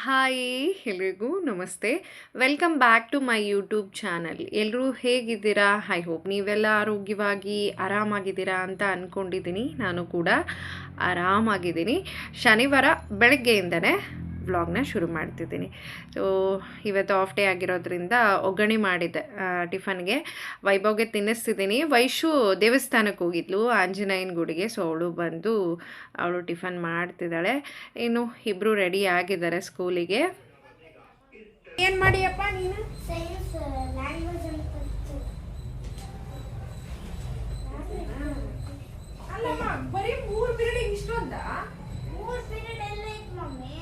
Hi ಎಲ್ರಿಗೂ ನಮಸ್ತೆ. Welcome back to my YouTube channel. ಎಲ್ಲರೂ ಹೇಗಿದ್ದೀರಾ? ಐ ಹೋಪ್ ನೀವೆಲ್ಲ ಆರೋಗ್ಯವಾಗಿ ಆರಾಮಾಗಿದ್ದೀರಾ ಅಂತ ಅಂದ್ಕೊಂಡಿದ್ದೀನಿ. ನಾನು ಕೂಡ ಆರಾಮಾಗಿದ್ದೀನಿ. ಶನಿವಾರ ಬೆಳಗ್ಗೆಯಿಂದನೇ ವ್ಲಾಗ್ನ ಶುರು ಮಾಡ್ತಿದ್ದೀನಿ. ಸೊ ಇವತ್ತು ಆಫ್ ಡೇ ಆಗಿರೋದ್ರಿಂದ ಒಗ್ಗರಣೆ ಮಾಡಿದ್ದೆ ಟಿಫನ್ಗೆ. ವೈಭವ್ಗೆ ತಿನ್ನಿಸ್ತಿದ್ದೀನಿ. ವೈಶು ದೇವಸ್ಥಾನಕ್ಕೆ ಹೋಗಿದ್ಲು ಆಂಜನೇಯನ ಗುಡಿಗೆ. ಸೊ ಅವಳು ಟಿಫನ್ ಮಾಡ್ತಿದ್ದಾಳೆ. ಇನ್ನು ಇಬ್ಬರು ರೆಡಿ ಆಗಿದ್ದಾರೆ ಸ್ಕೂಲಿಗೆ. ಏನು ಮಾಡಿಯಪ್ಪ ನೀನು? ಅಲ್ಲಮ್ಮ ಬರೀ 3 ಪೀರಿಯಡ್ ಇಷ್ಟೊಂದ? 3 ಪೀರಿಯಡ್ ಎಲ್ಲ ಇತ್ತು ಮಮ್ಮಿ.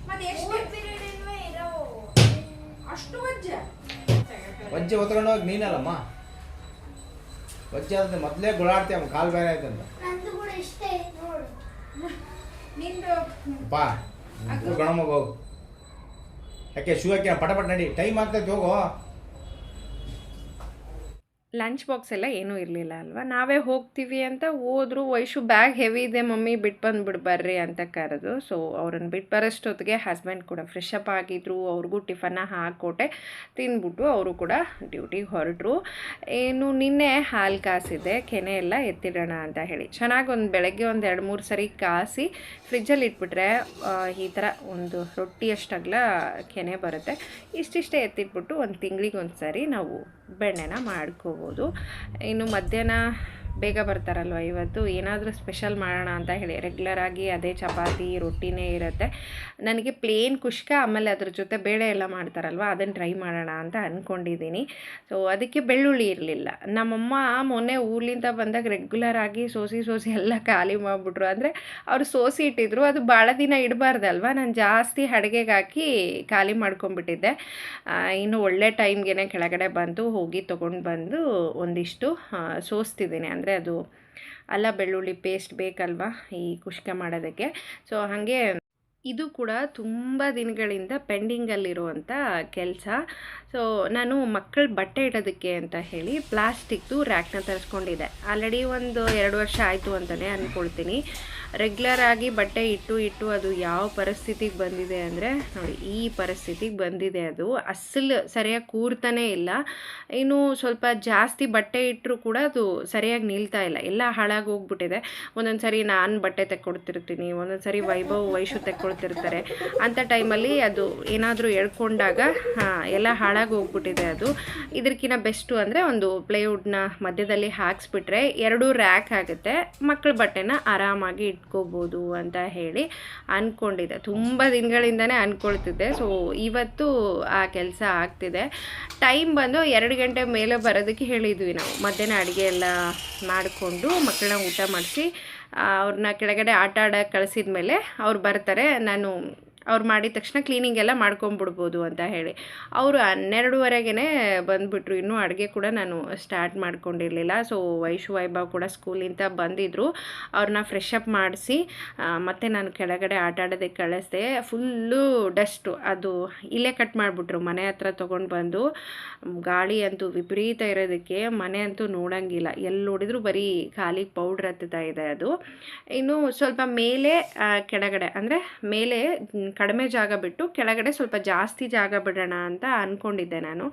ಮತ್ತೆ ಎಷ್ಟು ಪೀರಿಯಡ್ ಇಲ್ವೇ ಇರೋ? ಅಷ್ಟು ವಜ್ಜೆ ಹೊತ್ಕೊಂಡು ಹೋಗಿ ನೀನಲ್ಲಮ್ಮ. ವಜ್ಜೆ ಆದ್ರೆ ಮೊದಲೇ ಗುಳಾಡ್ತೀಯಮ್ಮ, ಕಾಲು ಬೇರೆ ಆಯ್ತಂತ. ನಂದು ಕೂಡ ಇಷ್ಟೇ ನೋಡು. ನಿಂದು ಬಾ ಗಣಮಗ ಹೋಗು. ಯಾಕೆ ಶೂ ಹಾಕಿ ಪಟ ನಡಿ, ಟೈಮ್ ಆಗ್ತೈತೆ ಹೋಗೋ. ಲಂಚ್ ಬಾಕ್ಸ್ ಎಲ್ಲ ಏನೂ ಇರಲಿಲ್ಲ ಅಲ್ವಾ, ನಾವೇ ಹೋಗ್ತೀವಿ ಅಂತ ಹೋದ್ರು. ವೈಶು ಬ್ಯಾಗ್ ಹೆವಿ ಇದೆ ಮಮ್ಮಿ, ಬಿಟ್ಟು ಬಂದುಬಿಡು ಬರ್ರಿ ಅಂತ ಕರೆದು. ಸೊ ಅವ್ರನ್ನ ಬಿಟ್ಟು ಬರೋಷ್ಟೊತ್ತಿಗೆ ಹಸ್ಬೆಂಡ್ ಕೂಡ ಫ್ರೆಶ್ ಅಪ್ ಆಗಿದ್ರು. ಅವ್ರಿಗೂ ಟಿಫನ್ನ ಹಾಕ್ಕೊಟ್ಟೆ, ತಿಂದ್ಬಿಟ್ಟು ಅವರು ಕೂಡ ಡ್ಯೂಟಿಗೆ ಹೊರಟರು. ಏನು ನಿನ್ನೆ ಹಾಲು ಕಾಸಿದೆ, ಕೆನೆ ಎಲ್ಲ ಎತ್ತಿಡೋಣ ಅಂತ ಹೇಳಿ ಚೆನ್ನಾಗಿ ಬೆಳಗ್ಗೆ ಒಂದು 2-3 ಸರಿ ಕಾಸಿ ಫ್ರಿಜ್ಜಲ್ಲಿ ಇಟ್ಬಿಟ್ರೆ ಈ ಥರ ಒಂದು ರೊಟ್ಟಿಯಷ್ಟಾಗಲ ಕೆನೆ ಬರುತ್ತೆ. ಇಷ್ಟಿಷ್ಟೇ ಎತ್ತಿಟ್ಬಿಟ್ಟು ಒಂದು ತಿಂಗಳಿಗೆ ಒಂದು ಸರಿ ನಾವು ಬೆಣ್ಣೆನ ಮಾಡ್ಕೋಬೋದು. ಇನ್ನು ಮಧ್ಯಾಹ್ನ ಬೇಗ ಬರ್ತಾರಲ್ವ, ಇವತ್ತು ಏನಾದರೂ ಸ್ಪೆಷಲ್ ಮಾಡೋಣ ಅಂತ ಹೇಳಿ ರೆಗ್ಯುಲರಾಗಿ ಅದೇ ಚಪಾತಿ ರೊಟ್ಟಿನೇ ಇರುತ್ತೆ. ನನಗೆ ಪ್ಲೇನ್ ಕುಷ್ಕ ಆಮೇಲೆ ಅದ್ರ ಜೊತೆ ಬೇಳೆ ಎಲ್ಲ ಮಾಡ್ತಾರಲ್ವ, ಅದನ್ನು ಟ್ರೈ ಮಾಡೋಣ ಅಂತ ಅಂದ್ಕೊಂಡಿದ್ದೀನಿ. ಸೊ ಅದಕ್ಕೆ ಬೆಳ್ಳುಳ್ಳಿ ಇರಲಿಲ್ಲ. ನಮ್ಮಮ್ಮ ಮೊನ್ನೆ ಊರ್ಲಿಂದ ಬಂದಾಗ ರೆಗ್ಯುಲರಾಗಿ ಸೋಸಿ ಎಲ್ಲ ಖಾಲಿ ಮಾಡಿಬಿಟ್ರು. ಅಂದರೆ ಅವರು ಸೋಸಿ ಇಟ್ಟಿದ್ರು, ಅದು ಭಾಳ ದಿನ ಇಡಬಾರ್ದಲ್ವ. ನಾನು ಜಾಸ್ತಿ ಅಡುಗೆಗೆ ಹಾಕಿ ಖಾಲಿ ಮಾಡ್ಕೊಂಬಿಟ್ಟಿದ್ದೆ. ಇನ್ನು ಒಳ್ಳೆ ಟೈಮ್ಗೆ ಕೆಳಗಡೆ ಬಂದು ಹೋಗಿ ತೊಗೊಂಡು ಬಂದು ಒಂದಿಷ್ಟು ಸೋಸ್ತಿದ್ದೀನಿ. ಅಂದರೆ ಅದು ಅಲ್ಲ ಬೆಳ್ಳುಳ್ಳಿ ಪೇಸ್ಟ್ ಬೇಕಲ್ವ ಈ ಕುಷ್ಕ ಮಾಡೋದಕ್ಕೆ. ಸೊ ಹಾಗೆ ಇದು ಕೂಡ ತುಂಬ ದಿನಗಳಿಂದ ಪೆಂಡಿಂಗಲ್ಲಿರುವಂಥ ಕೆಲಸ. ಸೊ ನಾನು ಮಕ್ಕಳ ಬಟ್ಟೆ ಇಡೋದಕ್ಕೆ ಅಂತ ಹೇಳಿ ಪ್ಲಾಸ್ಟಿಕ್ದು ರ್ಯಾಕ್ನ ತರಿಸ್ಕೊಂಡಿದ್ದೆ. ಆಲ್ರೆಡಿ ಒಂದು 2 ವರ್ಷ ಆಯಿತು ಅಂತಲೇ ಅಂದ್ಕೊಳ್ತೀನಿ. ರೆಗ್ಯುಲರಾಗಿ ಬಟ್ಟೆ ಇಟ್ಟು ಅದು ಯಾವ ಪರಿಸ್ಥಿತಿಗೆ ಬಂದಿದೆ ಅಂದರೆ ನೋಡಿ, ಈ ಪರಿಸ್ಥಿತಿಗೆ ಬಂದಿದೆ. ಅದು ಅಸಲು ಸರಿಯಾಗಿ ಕೂರ್ತಾನೇ ಇಲ್ಲ. ಇನ್ನು ಸ್ವಲ್ಪ ಜಾಸ್ತಿ ಬಟ್ಟೆ ಇಟ್ಟರೂ ಕೂಡ ಅದು ಸರಿಯಾಗಿ ನಿಲ್ತಾ ಇಲ್ಲ, ಎಲ್ಲ ಹಾಳಾಗಿ ಹೋಗ್ಬಿಟ್ಟಿದೆ. ಒಂದೊಂದು ಸರಿ ನಾನು ಬಟ್ಟೆ ತೆಕ್ಕೊಡ್ತಿರ್ತೀನಿ, ಒಂದೊಂದು ಸರಿ ವೈಶು ತೆಕ್ಕೊಳ್ತಿರ್ತಾರೆ. ಅಂಥ ಟೈಮಲ್ಲಿ ಅದು ಏನಾದರೂ ಎಳ್ಕೊಂಡಾಗ ಎಲ್ಲ ಹಾಳಾಗಿ ಹೋಗ್ಬಿಟ್ಟಿದೆ. ಅದು ಇದಕ್ಕಿಂತ ಬೆಸ್ಟು ಅಂದರೆ ಒಂದು ಪ್ಲೇವುಡ್ನ ಮಧ್ಯದಲ್ಲಿ ಹಾಕ್ಸ್ಬಿಟ್ರೆ 2 ರ್ಯಾಕ್ ಆಗುತ್ತೆ, ಮಕ್ಕಳ ಬಟ್ಟೆನ ಆರಾಮಾಗಿ ಇಟ್ಕೋಬೋದು ಅಂತ ಹೇಳಿ ಅಂದ್ಕೊಂಡಿದ್ದೆ. ತುಂಬ ದಿನಗಳಿಂದನೇ ಅಂದ್ಕೊಳ್ತಿದ್ದೆ. ಸೊ ಇವತ್ತು ಆ ಕೆಲಸ ಆಗ್ತಿದೆ. ಟೈಮ್ ಬಂದು 2 ಗಂಟೆ ಮೇಲೆ ಬರೋದಕ್ಕೆ ಹೇಳಿದ್ವಿ ನಾವು. ಮಧ್ಯಾಹ್ನ ಅಡುಗೆ ಎಲ್ಲ ಮಾಡಿಕೊಂಡು ಮಕ್ಕಳನ್ನ ಊಟ ಮಾಡಿಸಿ ಅವ್ರನ್ನ ಕೆಳಗಡೆ ಆಟ ಆಡೋಕ್ಕೆ ಕಳಿಸಿದ ಮೇಲೆ ಅವ್ರು ಬರ್ತಾರೆ. ಅವ್ರು ಮಾಡಿದ ತಕ್ಷಣ ಕ್ಲೀನಿಂಗ್ ಎಲ್ಲ ಮಾಡ್ಕೊಂಬಿಡ್ಬೋದು ಅಂತ ಹೇಳಿ ಅವರು 12ವರೆಗೇ ಬಂದುಬಿಟ್ರು. ಇನ್ನೂ ಅಡುಗೆ ಕೂಡ ನಾನು ಸ್ಟಾರ್ಟ್ ಮಾಡ್ಕೊಂಡಿರಲಿಲ್ಲ. ಸೊ ವೈಭವ್ ಕೂಡ ಸ್ಕೂಲಿಂದ ಬಂದಿದ್ದರು. ಅವ್ರನ್ನ ಫ್ರೆಶ್ ಅಪ್ ಮಾಡಿಸಿ ಮತ್ತು ನಾನು ಕೆಳಗಡೆ ಆಟ ಆಡೋದಕ್ಕೆ ಕಳಿಸ್ದೆ. ಫುಲ್ಲು ಡಸ್ಟು, ಅದು ಇಲ್ಲೇ ಕಟ್ ಮಾಡಿಬಿಟ್ರು ಮನೆ ಹತ್ರ ತೊಗೊಂಡು ಬಂದು. ಗಾಳಿ ಅಂತೂ ವಿಪರೀತ ಇರೋದಕ್ಕೆ ಮನೆ ಅಂತೂ ನೋಡೋಂಗಿಲ್ಲ, ಎಲ್ಲಿ ನೋಡಿದ್ರು ಬರೀ ಖಾಲಿ ಪೌಡ್ರ್ ಹತ್ತುತ್ತಾ ಇದೆ. ಅದು ಇನ್ನು ಸ್ವಲ್ಪ ಮೇಲೆ ಕೆಳಗಡೆ ಅಂದರೆ ಮೇಲೆ ಕಡಿಮೆ ಜಾಗ ಬಿಟ್ಟು ಕೆಳಗಡೆ ಸ್ವಲ್ಪ ಜಾಸ್ತಿ ಜಾಗ ಬಿಡೋಣ ಅಂತ ಅಂದ್ಕೊಂಡಿದ್ದೆ ನಾನು,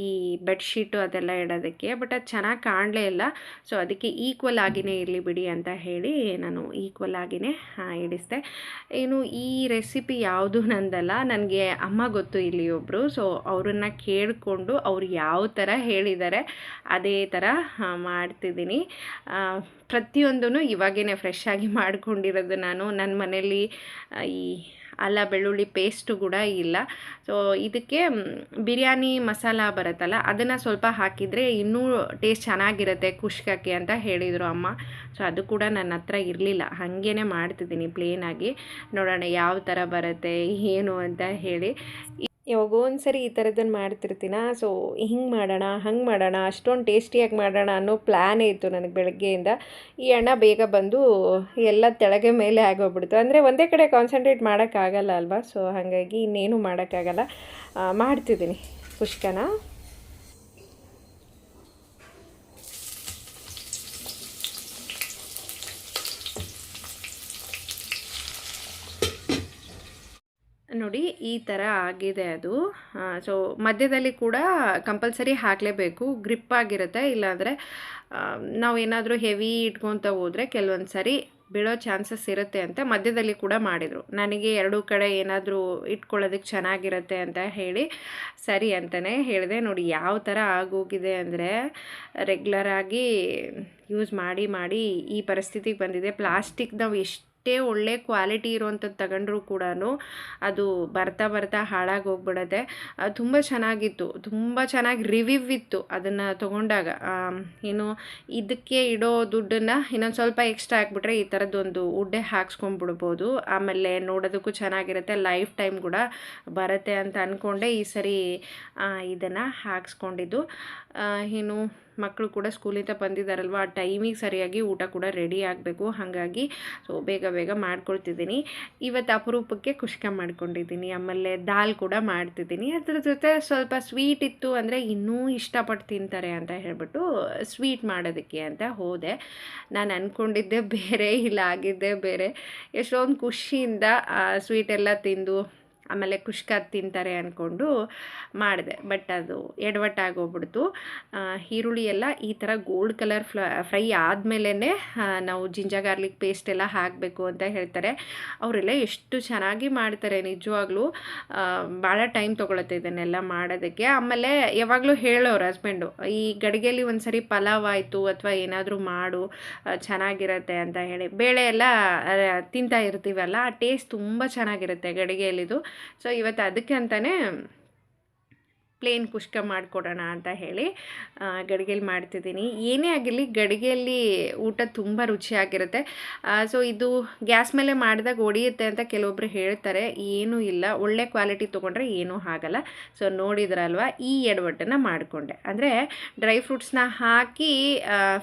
ಈ ಬೆಡ್ಶೀಟು ಅದೆಲ್ಲ ಇಡೋದಕ್ಕೆ. ಬಟ್ ಅದು ಚೆನ್ನಾಗಿ ಕಾಣಲೇ ಇಲ್ಲ. ಸೊ ಅದಕ್ಕೆ ಈಕ್ವಲ್ ಆಗಿನೇ ಇರಲಿ ಬಿಡಿ ಅಂತ ಹೇಳಿ ನಾನು ಈಕ್ವಲ್ ಆಗಿನೇ ಇಡಿಸ್ದೆ. ಏನು ಈ ರೆಸಿಪಿ ಯಾವುದು ನಂದಲ್ಲ, ನನಗೆ ಅಮ್ಮ ಗೊತ್ತು ಇಲ್ಲಿ ಒಬ್ಬರು. ಸೊ ಅವರನ್ನು ಕೇಳಿಕೊಂಡು ಅವ್ರು ಯಾವ ಥರ ಹೇಳಿದ್ದಾರೆ ಅದೇ ಥರ ಮಾಡ್ತಿದ್ದೀನಿ. ಪ್ರತಿಯೊಂದೂ ಇವಾಗೇ ಫ್ರೆಶ್ ಆಗಿ ಮಾಡ್ಕೊಂಡಿರೋದು ನಾನು. ನನ್ನ ಮನೇಲಿ ಈ ಅಲ್ಲ ಬೆಳ್ಳುಳ್ಳಿ ಪೇಸ್ಟು ಕೂಡ ಇಲ್ಲ. ಸೊ ಇದಕ್ಕೆ ಬಿರಿಯಾನಿ ಮಸಾಲ ಬರುತ್ತಲ್ಲ, ಅದನ್ನು ಸ್ವಲ್ಪ ಹಾಕಿದರೆ ಇನ್ನೂ ಟೇಸ್ಟ್ ಚೆನ್ನಾಗಿರುತ್ತೆ ಕುಷ್ಕಕ್ಕೆ ಅಂತ ಹೇಳಿದರು ಅಮ್ಮ. ಸೊ ಅದು ಕೂಡ ನನ್ನ ಹತ್ರ ಇರಲಿಲ್ಲ, ಹಾಗೇ ಮಾಡ್ತಿದ್ದೀನಿ ಪ್ಲೇನಾಗಿ. ನೋಡೋಣ ಯಾವ ಥರ ಬರುತ್ತೆ ಏನು ಅಂತ ಹೇಳಿ. ಯಾವಾಗೋ ಒಂದು ಸರಿ ಈ ಥರದ್ದನ್ನು ಮಾಡ್ತಿರ್ತೀನ. ಸೊ ಹಿಂಗೆ ಮಾಡೋಣ ಹಂಗೆ ಮಾಡೋಣ, ಅಷ್ಟೊಂದು ಟೇಸ್ಟಿಯಾಗಿ ಮಾಡೋಣ ಅನ್ನೋ ಪ್ಲ್ಯಾನೇ ಇತ್ತು ನನಗೆ ಬೆಳಗ್ಗೆಯಿಂದ. ಈ ಅಣ್ಣ ಬೇಗ ಬಂದು ಎಲ್ಲ ತೆಳಗೆ ಮೇಲೆ ಆಗೋಗ್ಬಿಡ್ತು. ಅಂದರೆ ಒಂದೇ ಕಡೆ ಕಾನ್ಸಂಟ್ರೇಟ್ ಮಾಡೋಕ್ಕಾಗಲ್ಲ ಅಲ್ವಾ. ಸೊ ಹಾಗಾಗಿ ಇನ್ನೇನು ಮಾಡೋಕ್ಕಾಗಲ್ಲ, ಮಾಡ್ತಿದ್ದೀನಿ ಕುಷ್ಕನ. ನೋಡಿ ಈ ಥರ ಆಗಿದೆ ಅದು. ಸೊ ಮಧ್ಯದಲ್ಲಿ ಕೂಡ ಕಂಪಲ್ಸರಿ ಹಾಕಲೇಬೇಕು, ಗ್ರಿಪ್ ಆಗಿರುತ್ತೆ. ಇಲ್ಲಾಂದರೆ ನಾವೇನಾದರೂ ಹೆವಿ ಇಟ್ಕೊತ ಹೋದರೆ ಕೆಲವೊಂದು ಸರಿ ಬೀಳೋ ಚಾನ್ಸಸ್ ಇರುತ್ತೆ ಅಂತ ಮಧ್ಯದಲ್ಲಿ ಕೂಡ ಮಾಡಿದರು. ನನಗೆ ಎರಡೂ ಕಡೆ ಏನಾದರೂ ಇಟ್ಕೊಳ್ಳೋದಕ್ಕೆ ಚೆನ್ನಾಗಿರುತ್ತೆ ಅಂತ ಹೇಳಿ ಸರಿ ಅಂತಲೇ ಹೇಳಿದೆ. ನೋಡಿ ಯಾವ ಥರ ಆಗೋಗಿದೆ ಅಂದರೆ ರೆಗ್ಯುಲರಾಗಿ ಯೂಸ್ ಮಾಡಿ ಮಾಡಿ ಈ ಪರಿಸ್ಥಿತಿಗೆ ಬಂದಿದೆ. ಪ್ಲಾಸ್ಟಿಕ್ ನಾವು ಎಷ್ಟೇ ಒಳ್ಳೆ ಕ್ವಾಲಿಟಿ ಇರೋವಂಥದ್ದು ತಗೊಂಡ್ರೂ ಕೂಡ ಅದು ಬರ್ತಾ ಬರ್ತಾ ಹಾಳಾಗಿ ಹೋಗ್ಬಿಡತ್ತೆ. ತುಂಬ ಚೆನ್ನಾಗಿತ್ತು, ತುಂಬ ಚೆನ್ನಾಗಿ ರಿವ್ಯೂ ಇತ್ತು ಅದನ್ನು ತೊಗೊಂಡಾಗ. ಏನು ಇದಕ್ಕೆ ಇಡೋ ದುಡ್ಡನ್ನು ಇನ್ನೊಂದು ಸ್ವಲ್ಪ ಎಕ್ಸ್ಟ್ರಾ ಹಾಕ್ಬಿಟ್ರೆ ಈ ಥರದ್ದೊಂದು ಉಡ್ಡೆ ಹಾಕ್ಸ್ಕೊಂಡ್ಬಿಡ್ಬೋದು. ಆಮೇಲೆ ನೋಡೋದಕ್ಕೂ ಚೆನ್ನಾಗಿರುತ್ತೆ, ಲೈಫ್ ಟೈಮ್ ಕೂಡ ಬರುತ್ತೆ ಅಂತ ಅಂದ್ಕೊಂಡೆ ಈ ಸರಿ ಇದನ್ನು ಹಾಕ್ಸ್ಕೊಂಡಿದ್ದು. ಏನು ಮಕ್ಕಳು ಕೂಡ ಸ್ಕೂಲಿಂದ ಬಂದಿದ್ದಾರಲ್ವ, ಆ ಟೈಮಿಗೆ ಸರಿಯಾಗಿ ಊಟ ಕೂಡ ರೆಡಿ ಆಗಬೇಕು. ಹಾಗಾಗಿ ಸೊ ಬೇಗ ಬೇಗ ಮಾಡ್ಕೊಳ್ತಿದ್ದೀನಿ. ಇವತ್ತು ಅಪರೂಪಕ್ಕೆ ಕುಷ್ಕ ಮಾಡ್ಕೊಂಡಿದ್ದೀನಿ, ಆಮೇಲೆ ದಾಲ್ ಕೂಡ ಮಾಡ್ತಿದ್ದೀನಿ. ಅದ್ರ ಜೊತೆ ಸ್ವಲ್ಪ ಸ್ವೀಟ್ ಇತ್ತು ಅಂದರೆ ಇನ್ನೂ ಇಷ್ಟಪಟ್ಟು ತಿಂತಾರೆ ಅಂತ ಹೇಳ್ಬಿಟ್ಟು ಸ್ವೀಟ್ ಮಾಡೋದಕ್ಕೆ ಅಂತ ಹೋದೆ. ನಾನು ಅಂದ್ಕೊಂಡಿದ್ದೆ ಬೇರೆ, ಇಲ್ಲ ಆಗಿದ್ದೆ ಬೇರೆ. ಎಷ್ಟೊಂದು ಖುಷಿಯಿಂದ ಸ್ವೀಟೆಲ್ಲ ತಿಂದು ಆಮೇಲೆ ಕುಷ್ಕ ತಿಂತಾರೆ ಅಂದ್ಕೊಂಡು ಮಾಡಿದೆ. ಬಟ್ ಅದು ಎಡವಟ್ಟಾಗೋಗ್ಬಿಡ್ತು. ಈರುಳ್ಳಿ ಎಲ್ಲ ಈ ಥರ ಗೋಲ್ಡ್ ಕಲರ್ ಫ್ರೈ ಆದಮೇಲೆ ನಾವು ಜಿಂಜರ್ ಗಾರ್ಲಿಕ್ ಪೇಸ್ಟ್ ಎಲ್ಲ ಹಾಕಬೇಕು ಅಂತ ಹೇಳ್ತಾರೆ. ಅವರೆಲ್ಲ ಎಷ್ಟು ಚೆನ್ನಾಗಿ ಮಾಡ್ತಾರೆ ನಿಜವಾಗ್ಲೂ. ಭಾಳ ಟೈಮ್ ತೊಗೊಳತ್ತೆ ಇದನ್ನೆಲ್ಲ ಮಾಡೋದಕ್ಕೆ. ಆಮೇಲೆ ಯಾವಾಗಲೂ ಹೇಳೋರು ಹಸ್ಬೆಂಡು, ಈ ಗಡಿಗೆಯಲ್ಲಿ ಒಂದು ಸರಿ ಪಲಾವ್ ಆಯಿತು ಅಥವಾ ಏನಾದರೂ ಮಾಡು ಚೆನ್ನಾಗಿರುತ್ತೆ ಅಂತ ಹೇಳಿ. ಬೇಳೆ ಎಲ್ಲ ತಿಂತಾ ಇರ್ತೀವಲ್ಲ, ಆ ಟೇಸ್ಟ್ ತುಂಬ ಚೆನ್ನಾಗಿರುತ್ತೆ ಗಡಿಗೆಯಲ್ಲಿದು. ಸೊ ಇವತ್ತು ಅದಕ್ಕೆ ಅಂತಲೇ ಪ್ಲೇನ್ ಕುಷ್ಕ ಮಾಡಿಕೊಡೋಣ ಅಂತ ಹೇಳಿ ಗಡಿಗೆಯಲ್ಲಿ ಮಾಡ್ತಿದ್ದೀನಿ. ಏನೇ ಆಗಿರಲಿ ಗಡಿಗೆಯಲ್ಲಿ ಊಟ ತುಂಬ ರುಚಿಯಾಗಿರುತ್ತೆ. ಸೊ ಇದು ಗ್ಯಾಸ್ ಮೇಲೆ ಮಾಡಿದಾಗ ಒಡೆಯುತ್ತೆ ಅಂತ ಕೆಲವೊಬ್ರು ಹೇಳ್ತಾರೆ. ಏನೂ ಇಲ್ಲ, ಒಳ್ಳೆ ಕ್ವಾಲಿಟಿ ತೊಗೊಂಡ್ರೆ ಏನೂ ಆಗಲ್ಲ. ಸೊ ನೋಡಿದ್ರಲ್ವ, ಈ ಎಡವಟ್ಟನ್ನು ಮಾಡಿಕೊಂಡೆ. ಅಂದರೆ ಡ್ರೈ ಫ್ರೂಟ್ಸ್ನ ಹಾಕಿ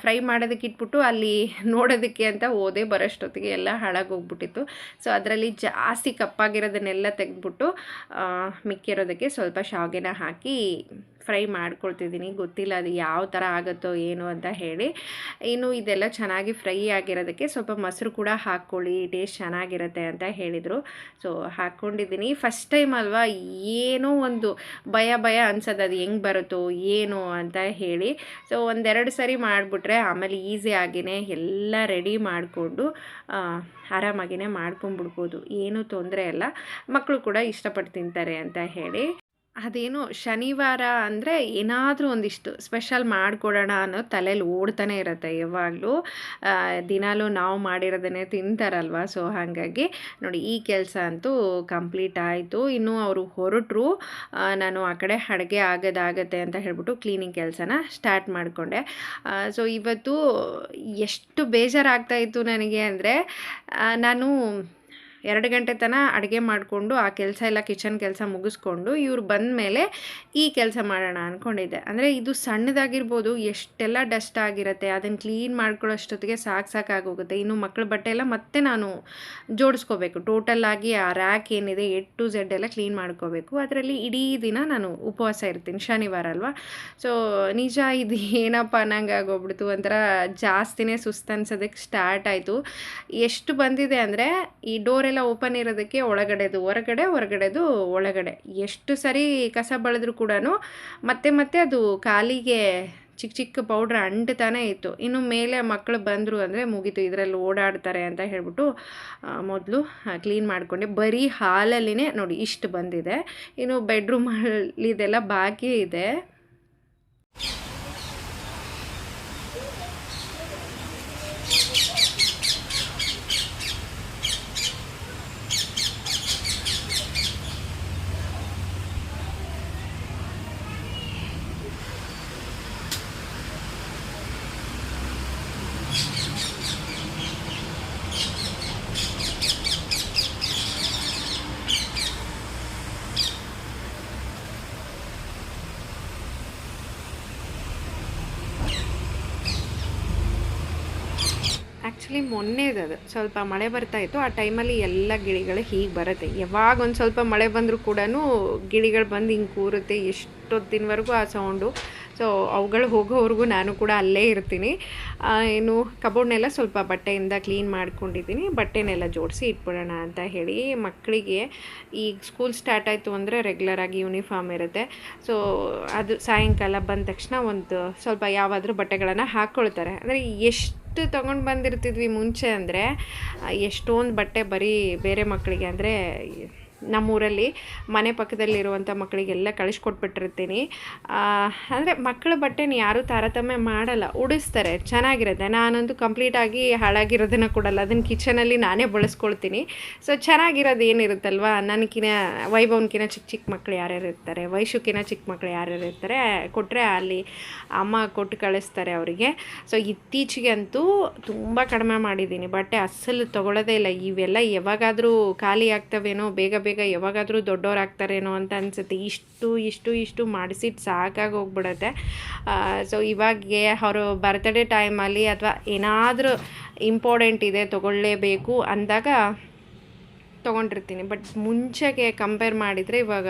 ಫ್ರೈ ಮಾಡೋದಕ್ಕೆ ಇಟ್ಬಿಟ್ಟು ಅಲ್ಲಿ ನೋಡೋದಕ್ಕೆ ಅಂತ ಹೋದೆ, ಬರೋಷ್ಟೊತ್ತಿಗೆ ಎಲ್ಲ ಹಾಳಾಗೋಗ್ಬಿಟ್ಟಿತ್ತು. ಸೊ ಅದರಲ್ಲಿ ಜಾಸ್ತಿ ಕಪ್ಪಾಗಿರೋದನ್ನೆಲ್ಲ ತೆಗೆದ್ಬಿಟ್ಟು ಮಿಕ್ಕಿರೋದಕ್ಕೆ ಸ್ವಲ್ಪ ಶಾವಿಗೆನ ಹಾಕಿ ಫ್ರೈ ಮಾಡ್ಕೊಳ್ತಿದ್ದೀನಿ. ಗೊತ್ತಿಲ್ಲ ಅದು ಯಾವ ಥರ ಆಗುತ್ತೋ ಏನು ಅಂತ ಹೇಳಿ. ಇನ್ನು ಇದೆಲ್ಲ ಚೆನ್ನಾಗಿ ಫ್ರೈ ಆಗಿರೋದಕ್ಕೆ ಸ್ವಲ್ಪ ಮೊಸರು ಕೂಡ ಹಾಕ್ಕೊಳ್ಳಿ, ಟೇಸ್ಟ್ ಚೆನ್ನಾಗಿರುತ್ತೆ ಅಂತ ಹೇಳಿದರು. ಸೊ ಹಾಕ್ಕೊಂಡಿದ್ದೀನಿ. ಫಸ್ಟ್ ಟೈಮ್ ಅಲ್ವಾ, ಏನೋ ಒಂದು ಭಯ ಅನ್ಸೋದು ಅದು ಹೆಂಗೆ ಬರುತ್ತೋ ಏನು ಅಂತ ಹೇಳಿ. ಸೊ ಒಂದೆರಡು ಸರಿ ಮಾಡಿಬಿಟ್ರೆ ಆಮೇಲೆ ಈಸಿಯಾಗಿಯೇ ಎಲ್ಲ ರೆಡಿ ಮಾಡಿಕೊಂಡು ಆರಾಮಾಗಿಯೇ ಮಾಡ್ಕೊಂಡ್ಬಿಡ್ಬೋದು, ಏನೂ ತೊಂದರೆ ಇಲ್ಲ. ಮಕ್ಕಳು ಕೂಡ ಇಷ್ಟಪಟ್ಟು ತಿಂತಾರೆ ಅಂತ ಹೇಳಿ. ಅದೇನು ಶನಿವಾರ ಅಂದರೆ ಏನಾದರೂ ಒಂದಿಷ್ಟು ಸ್ಪೆಷಲ್ ಮಾಡಿಕೊಡೋಣ ಅನ್ನೋ ತಲೆಯಲ್ಲಿ ಓಡ್ತಾನೆ ಇರುತ್ತೆ ಯಾವಾಗಲೂ. ದಿನಾಲೂ ನಾವು ಮಾಡಿರೋದನ್ನೇ ತಿಂತಾರಲ್ವ. ಸೊ ಹಾಗಾಗಿ ನೋಡಿ ಈ ಕೆಲಸ ಅಂತೂ ಕಂಪ್ಲೀಟ್ ಆಯಿತು. ಇನ್ನು ಅವರು ಹೊರಟರು, ನಾನು ಆ ಕಡೆ ಅಡುಗೆ ಆಗೋದಾಗತ್ತೆ ಅಂತ ಹೇಳ್ಬಿಟ್ಟು ಕ್ಲೀನಿಂಗ್ ಕೆಲಸನ ಸ್ಟಾರ್ಟ್ ಮಾಡಿಕೊಂಡೆ. ಸೊ ಇವತ್ತು ಎಷ್ಟು ಬೇಜಾರಾಗ್ತಾಯಿತ್ತು ನನಗೆ ಅಂದರೆ, ನಾನು 2 ಗಂಟೆ ತನಕ ಅಡುಗೆ ಮಾಡಿಕೊಂಡು ಆ ಕೆಲಸ ಎಲ್ಲ ಕಿಚನ್ ಕೆಲಸ ಮುಗಿಸ್ಕೊಂಡು ಇವ್ರು ಬಂದ ಮೇಲೆ ಈ ಕೆಲಸ ಮಾಡೋಣ ಅಂದ್ಕೊಂಡಿದ್ದೆ. ಅಂದರೆ ಇದು ಸಣ್ಣದಾಗಿರ್ಬೋದು, ಎಷ್ಟೆಲ್ಲ ಡಸ್ಟ್ ಆಗಿರುತ್ತೆ, ಅದನ್ನು ಕ್ಲೀನ್ ಮಾಡ್ಕೊಳ್ಳೋಷ್ಟೊತ್ತಿಗೆ ಸಾಕಾಗೋಗುತ್ತೆ. ಇನ್ನು ಮಕ್ಕಳ ಬಟ್ಟೆ ಎಲ್ಲ ಮತ್ತೆ ನಾನು ಜೋಡಿಸ್ಕೋಬೇಕು. ಟೋಟಲಾಗಿ ಆ ರ್ಯಾಕ್ ಏನಿದೆ A to Z ಎಲ್ಲ ಕ್ಲೀನ್ ಮಾಡ್ಕೋಬೇಕು. ಅದರಲ್ಲಿ ಇಡೀ ದಿನ ನಾನು ಉಪವಾಸ ಇರ್ತೀನಿ, ಶನಿವಾರ ಅಲ್ವಾ. ಸೊ ನಿಜ ಇದು ಏನಪ್ಪ ಅನ್ನಂಗೆ ಆಗೋಗ್ಬಿಡ್ತು. ಒಂಥರ ಜಾಸ್ತಿನೇ ಸುಸ್ತು ಅನ್ಸೋದಕ್ಕೆ ಸ್ಟಾರ್ಟ್ ಆಯಿತು. ಎಷ್ಟು ಬಂದಿದೆ ಅಂದರೆ, ಈ ಡೋರೆಲ್ಲ ಓಪನ್ ಇರೋದಕ್ಕೆ ಒಳಗಡೆದು ಹೊರಗಡೆದು ಒಳಗಡೆ ಎಷ್ಟು ಸರಿ ಕಸ ಬಳದ್ರೂ ಕೂಡ ಮತ್ತೆ ಅದು ಕಾಲಿಗೆ ಚಿಕ್ಕ ಪೌಡ್ರ್ ಅಂಟ್ತಾನೆ ಇತ್ತು. ಇನ್ನು ಮೇಲೆ ಮಕ್ಕಳು ಬಂದರು ಅಂದರೆ ಮುಗೀತು, ಇದರಲ್ಲಿ ಓಡಾಡ್ತಾರೆ ಅಂತ ಹೇಳ್ಬಿಟ್ಟು ಮೊದಲು ಕ್ಲೀನ್ ಮಾಡಿಕೊಂಡೆ. ಬರೀ ಹಾಲಲ್ಲಿನೇ ನೋಡಿ ಇಷ್ಟು ಬಂದಿದೆ. ಇನ್ನು ಬೆಡ್ರೂಮಲ್ಲಿ ಇದೆಲ್ಲ ಬಾಕಿ ಇದೆ. ಆ್ಯಕ್ಚುಲಿ ಮೊನ್ನೆದದು ಸ್ವಲ್ಪ ಮಳೆ ಬರ್ತಾಯಿತ್ತು. ಆ ಟೈಮಲ್ಲಿ ಎಲ್ಲ ಗಿಳಿಗಳು ಹೀಗೆ ಬರುತ್ತೆ. ಯಾವಾಗ ಒಂದು ಸ್ವಲ್ಪ ಮಳೆ ಬಂದರೂ ಕೂಡ ಗಿಳಿಗಳು ಬಂದು ಹಿಂಗೆ ಕೂರುತ್ತೆ. ಎಷ್ಟೊತ್ತಿನವರೆಗೂ ಆ ಸೌಂಡು. ಸೊ ಅವುಗಳು ಹೋಗೋವರೆಗೂ ನಾನು ಕೂಡ ಅಲ್ಲೇ ಇರ್ತೀನಿ. ಇನ್ನು ಕಬೋರ್ಡ್ನೆಲ್ಲ ಸ್ವಲ್ಪ ಬಟ್ಟೆಯಿಂದ ಕ್ಲೀನ್ ಮಾಡ್ಕೊಂಡಿದ್ದೀನಿ. ಬಟ್ಟೆನೆಲ್ಲ ಜೋಡಿಸಿ ಇಟ್ಬಿಡೋಣ ಅಂತ ಹೇಳಿ. ಮಕ್ಕಳಿಗೆ ಈಗ ಸ್ಕೂಲ್ ಸ್ಟಾರ್ಟ್ ಆಯಿತು ಅಂದರೆ ರೆಗ್ಯುಲರಾಗಿ ಯೂನಿಫಾರ್ಮ್ ಇರುತ್ತೆ. ಸೊ ಅದು ಸಾಯಂಕಾಲ ಬಂದ ತಕ್ಷಣ ಒಂದು ಸ್ವಲ್ಪ ಯಾವಾದರೂ ಬಟ್ಟೆಗಳನ್ನು ಹಾಕ್ಕೊಳ್ತಾರೆ. ಅಂದರೆ ಎಷ್ಟು ತೊಗೊಂಡು ಬಂದಿರ್ತಿದ್ವಿ ಮುಂಚೆ ಅಂದರೆ ಎಷ್ಟೊಂದು ಬಟ್ಟೆ ಬರೀ ಬೇರೆ ಮಕ್ಕಳಿಗೆ ಅಂದರೆ ನಮ್ಮೂರಲ್ಲಿ ಮನೆ ಪಕ್ಕದಲ್ಲಿರುವಂಥ ಮಕ್ಕಳಿಗೆಲ್ಲ ಕಳಿಸ್ಕೊಟ್ಬಿಟ್ಟಿರ್ತೀನಿ. ಅಂದರೆ ಮಕ್ಕಳ ಬಟ್ಟೆನ ಯಾರೂ ತಾರತಮ್ಯ ಮಾಡಲ್ಲ, ಉಡಿಸ್ತಾರೆ, ಚೆನ್ನಾಗಿರುತ್ತೆ. ನಾನಂತೂ ಕಂಪ್ಲೀಟಾಗಿ ಹಾಳಾಗಿರೋದನ್ನು ಕೊಡಲ್ಲ, ಅದನ್ನು ಕಿಚನಲ್ಲಿ ನಾನೇ ಬಳಸ್ಕೊಳ್ತೀನಿ. ಸೊ ಚೆನ್ನಾಗಿರೋದು ಏನಿರುತ್ತಲ್ವ, ನನಗಿನ ವೈಭವನ್ಕಿನ ಚಿಕ್ಕ ಚಿಕ್ಕ ಮಕ್ಕಳು ಯಾರ್ಯಾರು ಇರ್ತಾರೆ, ವೈಶುಕಿನ ಚಿಕ್ಕ ಮಕ್ಕಳು ಯಾರ್ಯಾರು ಇರ್ತಾರೆ ಕೊಟ್ಟರೆ ಅಲ್ಲಿ ಅಮ್ಮ ಕೊಟ್ಟು ಕಳಿಸ್ತಾರೆ ಅವರಿಗೆ. ಸೊ ಇತ್ತೀಚೆಗೆ ಅಂತೂ ತುಂಬ ಕಡಿಮೆ ಮಾಡಿದ್ದೀನಿ, ಬಟ್ಟೆ ಅಸ್ಸಲು ತೊಗೊಳ್ಳೋದೇ ಇಲ್ಲ. ಇವೆಲ್ಲ ಯಾವಾಗಾದರೂ ಖಾಲಿ ಆಗ್ತವೇನೋ, ಬೇಗ ಯಾವಾಗಾದರೂ ದೊಡ್ಡವರಾಗ್ತಾರೇನೋ ಅಂತ ಅನಿಸುತ್ತೆ. ಇಷ್ಟು ಮಾಡಿಸಿಟ್ಟು ಸಾಕಾಗಿ ಹೋಗ್ಬಿಡುತ್ತೆ. ಸೊ ಇವಾಗೆ ಅವರು ಬರ್ತ್ಡೇ ಟೈಮಲ್ಲಿ ಅಥವಾ ಏನಾದರೂ ಇಂಪಾರ್ಟೆಂಟ್ ಇದೆ ತೊಗೊಳ್ಳೇಬೇಕು ಅಂದಾಗ ತೊಗೊಂಡಿರ್ತೀನಿ. ಬಟ್ ಮುಂಚೆಗೆ ಕಂಪೇರ್ ಮಾಡಿದರೆ ಇವಾಗ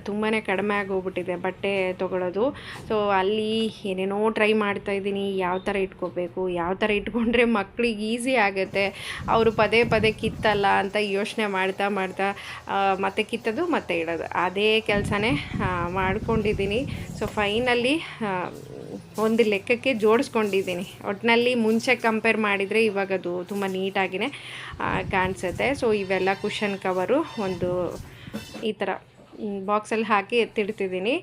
ತುಂಬಾ ಕಡಿಮೆ ಆಗೋಗ್ಬಿಟ್ಟಿದೆ ಬಟ್ಟೆ ತೊಗೊಳ್ಳೋದು. ಸೊ ಅಲ್ಲಿ ಏನೇನೋ ಟ್ರೈ ಮಾಡ್ತಾಯಿದ್ದೀನಿ, ಯಾವ ಥರ ಇಟ್ಕೋಬೇಕು, ಯಾವ ಥರ ಇಟ್ಕೊಂಡ್ರೆ ಮಕ್ಳಿಗೆ ಈಸಿ ಆಗುತ್ತೆ, ಅವರು ಪದೇ ಪದೇ ಕಿತ್ತಲ್ಲ ಅಂತ ಯೋಚನೆ ಮಾಡ್ತಾ ಮತ್ತೆ ಕಿತ್ತೋದು ಮತ್ತೆ ಇಡೋದು, ಅದೇ ಕೆಲಸನೇ ಮಾಡ್ಕೊಂಡಿದ್ದೀನಿ. ಸೊ ಫೈನಲಿ ಒಂದು ಲೆಕ್ಕಕ್ಕೆ ಜೋಡಿಸ್ಕೊಂಡಿದ್ದೀನಿ. ಒಟ್ಟಿನಲ್ಲಿ ಮುಂಚೆ ಕಂಪೇರ್ ಮಾಡಿದರೆ ಇವಾಗ ಅದು ತುಂಬ ನೀಟಾಗಿಯೇ ಕಾಣಿಸುತ್ತೆ. ಸೊ ಇವೆಲ್ಲ ಕುಷನ್ ಕವರು ಒಂದು ಈ ಥರ ಬಾಕ್ಸಲ್ಲಿ ಹಾಕಿ ಎತ್ತಿಡ್ತಿದ್ದೀನಿ.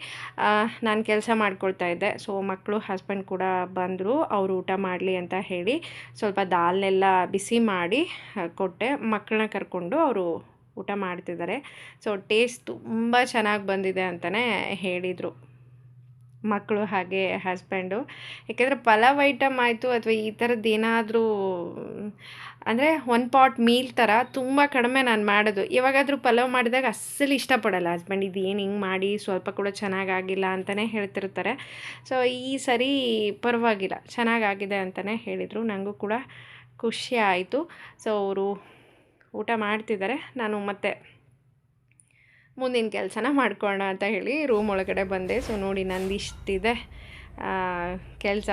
ನಾನು ಕೆಲಸ ಮಾಡ್ಕೊಳ್ತಾ ಇದ್ದೆ. ಸೊ ಮಕ್ಕಳು ಹಸ್ಬೆಂಡ್ ಕೂಡ ಬಂದರು, ಅವರು ಊಟ ಮಾಡಲಿ ಅಂತ ಹೇಳಿ ಸ್ವಲ್ಪ ದಾಲ್ನೆಲ್ಲ ಬಿಸಿ ಮಾಡಿ ಕೊಟ್ಟೆ. ಮಕ್ಕಳನ್ನ ಕರ್ಕೊಂಡು ಅವರು ಊಟ ಮಾಡ್ತಿದ್ದಾರೆ. ಸೊ ಟೇಸ್ಟ್ ತುಂಬ ಚೆನ್ನಾಗಿ ಬಂದಿದೆ ಅಂತಲೇ ಹೇಳಿದರು ಮಕ್ಕಳು ಹಾಗೆ ಹಸ್ಬೆಂಡು. ಯಾಕೆಂದರೆ ಪಲಾವ್ ಐಟಮ್ ಆಯಿತು ಅಥವಾ ಈ ಥರದ್ದು ಏನಾದರೂ ಅಂದರೆ ಒನ್ ಪಾಟ್ ಮೀಲ್ ಥರ ತುಂಬ ಕಡಿಮೆ ನಾನು ಮಾಡೋದು. ಯಾವಾಗಾದರೂ ಪಲಾವ್ ಮಾಡಿದಾಗ ಅಸ್ಸಲು ಇಷ್ಟಪಡಲ್ಲ ಹಸ್ಬೆಂಡ್, ಇದು ಏನು ಹಿಂಗೆ ಮಾಡಿ ಸ್ವಲ್ಪ ಕೂಡ ಚೆನ್ನಾಗಾಗಿಲ್ಲ ಅಂತಲೇ ಹೇಳ್ತಿರ್ತಾರೆ. ಸೊ ಈ ಸರಿ ಪರವಾಗಿಲ್ಲ, ಚೆನ್ನಾಗಾಗಿದೆ ಅಂತಲೇ ಹೇಳಿದರು. ನನಗೂ ಕೂಡ ಖುಷಿ ಆಯಿತು. ಸೊ ಅವರು ಊಟ ಮಾಡ್ತಿದ್ದಾರೆ, ನಾನು ಮತ್ತೆ ಮುಂದಿನ ಕೆಲಸನ ಮಾಡ್ಕೊಳ್ಳೋಣ ಅಂತ ಹೇಳಿ ರೂಮ್ ಒಳಗಡೆ ಬಂದೆ. ಸೊ ನೋಡಿ ನಂದು ಇಷ್ಟಿದೆ ಕೆಲಸ.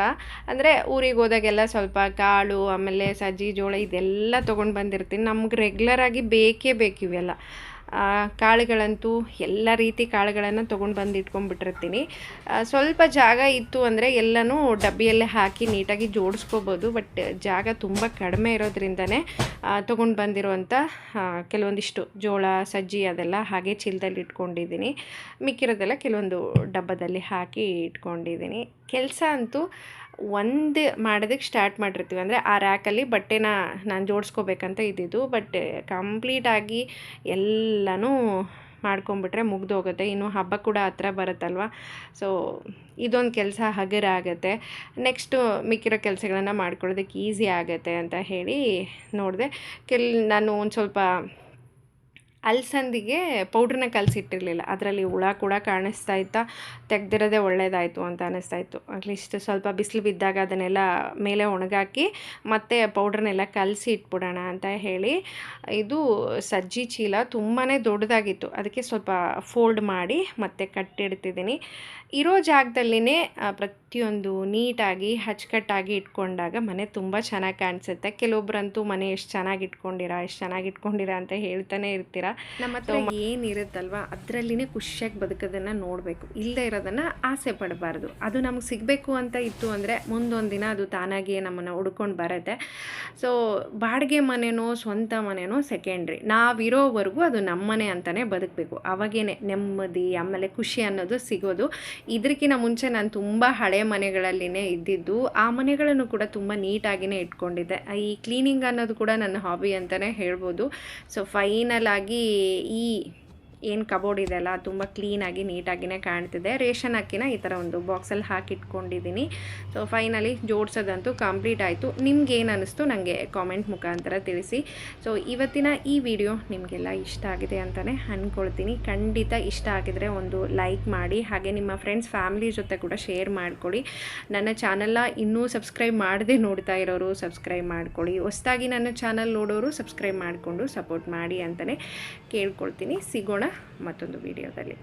ಅಂದರೆ ಊರಿಗೆ ಹೋದಾಗೆಲ್ಲ ಸ್ವಲ್ಪ ಕಾಳು, ಆಮೇಲೆ ಸಜ್ಜಿ ಜೋಳ ಇದೆಲ್ಲ ತೊಗೊಂಡು ಬಂದಿರ್ತೀನಿ. ನಮ್ಗೆ ರೆಗ್ಯುಲರಾಗಿ ಬೇಕೇ ಬೇಕು ಇವೆಲ್ಲ. ಕಾಳುಗಳಂತೂ ಎಲ್ಲ ರೀತಿ ಕಾಳುಗಳನ್ನು ತೊಗೊಂಡು ಬಂದು ಇಟ್ಕೊಂಡ್ಬಿಟ್ಟಿರ್ತೀನಿ. ಸ್ವಲ್ಪ ಜಾಗ ಇತ್ತು ಅಂದರೆ ಎಲ್ಲನೂ ಡಬ್ಬಿಯಲ್ಲೇ ಹಾಕಿ ನೀಟಾಗಿ ಜೋಡಿಸ್ಕೋಬೋದು. ಬಟ್ ಜಾಗ ತುಂಬ ಕಡಿಮೆ ಇರೋದ್ರಿಂದನೇ ತೊಗೊಂಡು ಬಂದಿರೋವಂಥ ಕೆಲವೊಂದಿಷ್ಟು ಜೋಳ, ಸಜ್ಜಿ ಅದೆಲ್ಲ ಹಾಗೆ ಚೀಲದಲ್ಲಿ ಇಟ್ಕೊಂಡಿದ್ದೀನಿ. ಮಿಕ್ಕಿರೋದೆಲ್ಲ ಕೆಲವೊಂದು ಡಬ್ಬದಲ್ಲಿ ಹಾಕಿ ಇಟ್ಕೊಂಡಿದ್ದೀನಿ. ಕೆಲಸ ಅಂತೂ ಒಂದು ಮಾಡೋದಕ್ಕೆ ಸ್ಟಾರ್ಟ್ ಮಾಡಿರ್ತೀವಿ. ಅಂದರೆ ಆ ರ್ಯಾಕಲ್ಲಿ ಬಟ್ಟೆನ ನಾನು ಜೋಡಿಸ್ಕೋಬೇಕಂತ ಇದ್ದಿದ್ದು. ಬಟ್ ಕಂಪ್ಲೀಟಾಗಿ ಎಲ್ಲನೂ ಮಾಡ್ಕೊಂಬಿಟ್ರೆ ಮುಗ್ದೋಗುತ್ತೆ. ಇನ್ನು ಹಬ್ಬ ಕೂಡ ಹತ್ರ ಬರುತ್ತಲ್ವ. ಸೊ ಇದೊಂದು ಕೆಲಸ ಹಗುರ ಆಗುತ್ತೆ. ನೆಕ್ಸ್ಟು ಮಿಕ್ಕಿರೋ ಕೆಲಸಗಳನ್ನು ಮಾಡ್ಕೊಳ್ಳೋದಕ್ಕೆ ಈಸಿ ಆಗುತ್ತೆ ಅಂತ ಹೇಳಿ ನೋಡಿದೆ. ನಾನು ಒಂದು ಸ್ವಲ್ಪ ಅಲಸಂದಿಗೆ ಪೌಡ್ರನ್ನ ಕಲಸಿಟ್ಟಿರಲಿಲ್ಲ, ಅದರಲ್ಲಿ ಹುಳ ಕೂಡ ಕಾಣಿಸ್ತಾ ಇತ್ತಾ, ತೆಗ್ದಿರೋದೇ ಒಳ್ಳೆಯದಾಯಿತು ಅಂತ ಅನ್ನಿಸ್ತಾಯಿತ್ತು. ಅಟ್ಲೀಸ್ಟ್ ಸ್ವಲ್ಪ ಬಿಸಿಲು ಬಿದ್ದಾಗ ಅದನ್ನೆಲ್ಲ ಮೇಲೆ ಒಣಗಾಕಿ ಮತ್ತೆ ಪೌಡ್ರನ್ನೆಲ್ಲ ಕಲಸಿ ಇಟ್ಬಿಡೋಣ ಅಂತ ಹೇಳಿ. ಇದು ಸಜ್ಜಿ ಚೀಲ ತುಂಬಾ ದೊಡ್ಡದಾಗಿತ್ತು, ಅದಕ್ಕೆ ಸ್ವಲ್ಪ ಫೋಲ್ಡ್ ಮಾಡಿ ಮತ್ತೆ ಕಟ್ಟಿಡ್ತಿದ್ದೀನಿ. ಇರೋ ಜಾಗದಲ್ಲಿನೇ ಪ್ರತಿಯೊಂದು ನೀಟಾಗಿ ಅಚ್ಚುಕಟ್ಟಾಗಿ ಇಟ್ಕೊಂಡಾಗ ಮನೆ ತುಂಬ ಚೆನ್ನಾಗಿ ಕಾಣಿಸುತ್ತೆ. ಕೆಲವೊಬ್ಬರಂತೂ ಮನೆ ಎಷ್ಟು ಚೆನ್ನಾಗಿ ಇಟ್ಕೊಂಡಿರಾ ಅಂತ ಹೇಳ್ತಾನೆ ಇರ್ತೀರ. ನಮ್ಮ ಹತ್ರ ಏನಿರುತ್ತಲ್ವ ಅದರಲ್ಲಿನೇ ಖುಷಿಯಾಗಿ ಬದುಕೋದನ್ನು ನೋಡಬೇಕು, ಇಲ್ಲದೆ ಇರೋದನ್ನು ಆಸೆ ಪಡಬಾರ್ದು. ಅದು ನಮ್ಗೆ ಸಿಗಬೇಕು ಅಂತ ಇತ್ತು ಅಂದರೆ ಮುಂದೊಂದು ದಿನ ಅದು ತಾನಾಗಿಯೇ ನಮ್ಮನ್ನು ಹುಡ್ಕೊಂಡು ಬರುತ್ತೆ. ಸೊ ಬಾಡಿಗೆ ಮನೆನೋ ಸ್ವಂತ ಮನೆನೋ ಸೆಕೆಂಡ್ರಿ, ನಾವಿರೋವರೆಗೂ ಅದು ನಮ್ಮ ಮನೆ ಅಂತಲೇ ಬದುಕಬೇಕು. ಅವಾಗೇನೆ ನೆಮ್ಮದಿ ಆಮೇಲೆ ಖುಷಿ ಅನ್ನೋದು ಸಿಗೋದು. ಇದಕ್ಕಿಂತ ಮುಂಚೆ ನಾನು ತುಂಬ ಹಳೆ ಮನೆಗಳಲ್ಲಿನೇ ಇದ್ದಿದ್ದು. ಆ ಮನೆಗಳನ್ನು ಕೂಡ ತುಂಬ ನೀಟಾಗಿಯೇ ಇಟ್ಕೊಂಡಿದ್ದೆ. ಈ ಕ್ಲೀನಿಂಗ್ ಅನ್ನೋದು ಕೂಡ ನನ್ನ ಹಾಬಿ ಅಂತಲೇ ಹೇಳ್ಬೋದು. ಸೊ ಫೈನಲ್ ಆಗಿ ಈ ಏನು ಕಬೋರ್ಡ್ ಇದೆಯಲ್ಲ ತುಂಬ ಕ್ಲೀನಾಗಿ ನೀಟಾಗಿಯೇ ಕಾಣ್ತಿದೆ. ರೇಷನ್ ಅಕ್ಕಿನ ಈ ಥರ ಒಂದು ಬಾಕ್ಸಲ್ಲಿ ಹಾಕಿಟ್ಕೊಂಡಿದ್ದೀನಿ. ಸೊ ಫೈನಲಿ ಜೋಡಿಸೋದಂತೂ ಕಂಪ್ಲೀಟ್ ಆಯಿತು. ನಿಮ್ಗೇನು ಅನ್ನಿಸ್ತು ನನಗೆ ಕಾಮೆಂಟ್ ಮುಖಾಂತರ ತಿಳಿಸಿ. ಸೊ ಇವತ್ತಿನ ಈ ವಿಡಿಯೋ ನಿಮಗೆಲ್ಲ ಇಷ್ಟ ಆಗಿದೆ ಅಂತಲೇ ಅಂದ್ಕೊಳ್ತೀನಿ. ಖಂಡಿತ ಇಷ್ಟ ಆಗಿದರೆ ಒಂದು ಲೈಕ್ ಮಾಡಿ, ಹಾಗೆ ನಿಮ್ಮ ಫ್ರೆಂಡ್ಸ್ ಫ್ಯಾಮಿಲಿ ಜೊತೆ ಕೂಡ ಶೇರ್ ಮಾಡಿಕೊಡಿ. ನನ್ನ ಚಾನಲ್ನ ಇನ್ನೂ ಸಬ್ಸ್ಕ್ರೈಬ್ ಮಾಡದೆ ನೋಡ್ತಾ ಇರೋರು ಸಬ್ಸ್ಕ್ರೈಬ್ ಮಾಡ್ಕೊಳ್ಳಿ. ಹೊಸದಾಗಿ ನನ್ನ ಚಾನಲ್ ನೋಡೋರು ಸಬ್ಸ್ಕ್ರೈಬ್ ಮಾಡಿಕೊಂಡು ಸಪೋರ್ಟ್ ಮಾಡಿ ಅಂತಲೇ ಕೇಳ್ಕೊಳ್ತೀನಿ. ಸಿಗೋಣ ಮತ್ತೊಂದು ವಿಡಿಯೋದಲ್ಲಿ.